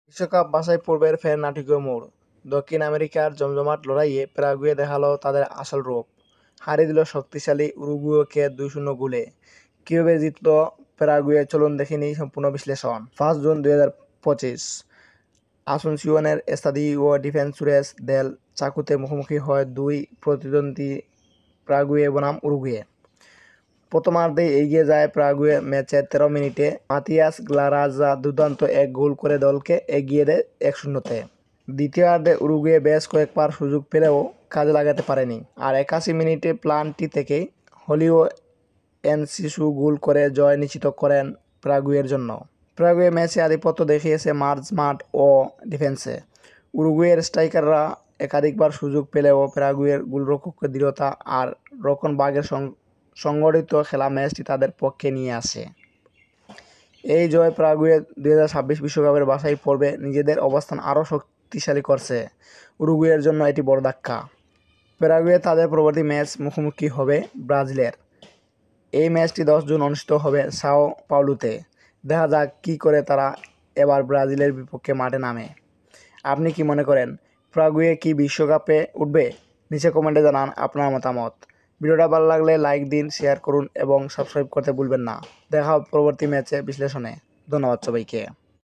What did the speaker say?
বিশ্বকাপ বাছাই পর্বের ফের নাটকীয় মোড়। দক্ষিণ আমেরিকার জমজমাট লড়াইয়ে প্যারাগুয়ে দেখালো তাদের আসল রূপ। হারিয়ে দিল শক্তিশালী উরুগুয়েকে 2-0 গোলে। কীভাবে জিতল প্যারাগুয়ে, চলুন দেখে নিই সম্পূর্ণ বিশ্লেষণ। 5 জুন 2025 আসুনসিওনের এস্তাদিও ডিফেন্সুরেস দেল চাকুতে মুখোমুখি হয় দুই প্রতিদ্বন্দ্বী প্যারাগুয়ে বনাম উরুগুয়ে। প্রথমার্ধেই এগিয়ে যায় প্যারাগুয়ে। ম্যাচের 13 মিনিটে মাতিয়াস গ্লারাজা দুর্দান্ত এক গোল করে দলকে এগিয়ে দেয় 1-0-তে। দ্বিতীয়ার্ধে উরুগুয়ে বেশ কয়েকবার সুযোগ পেলেও কাজে লাগাতে পারেনি। আর 81 মিনিটে প্লান্টি থেকেই হলিও এনসিসু গোল করে জয় নিশ্চিত করেন প্যারাগুয়ের জন্য। প্যারাগুয়ে ম্যাচে আধিপত্য দেখিয়েছে মাঝমাঠ ও ডিফেন্সে। উরুগুয়ের স্ট্রাইকাররা একাধিকবার সুযোগ পেলেও প্যারাগুয়ের গোলরক্ষকের দৃঢ়তা আর রক্ষণভাগের সংগঠিত খেলা ম্যাচটি তাদের পক্ষে নিয়ে আসে। এই জয় প্যারাগুয়ে 2026 বিশ্বকাপের বাছাই পর্বে নিজেদের অবস্থান আরও শক্তিশালী করছে। উরুগুয়ের জন্য এটি বড় ধাক্কা। প্যারাগুয়ে তাদের পরবর্তী ম্যাচ মুখোমুখি হবে ব্রাজিলের। এই ম্যাচটি 10 জুন অনুষ্ঠিত হবে সাও পাওলোতে। দেখা যাক কী করে তারা এবার ব্রাজিলের বিপক্ষে মাঠে নামে। আপনি কি মনে করেন, প্যারাগুয়ে কি বিশ্বকাপে উঠবে? নিচে কমেন্টে জানান আপনার মতামত। ভিডিওটা ভালো লাগলে লাইক দিন, শেয়ার করুন এবং সাবস্ক্রাইব করতে ভুলবেন না। দেখা হবে পরবর্তী ম্যাচে বিশ্লেষণে। ধন্যবাদ সবাইকে।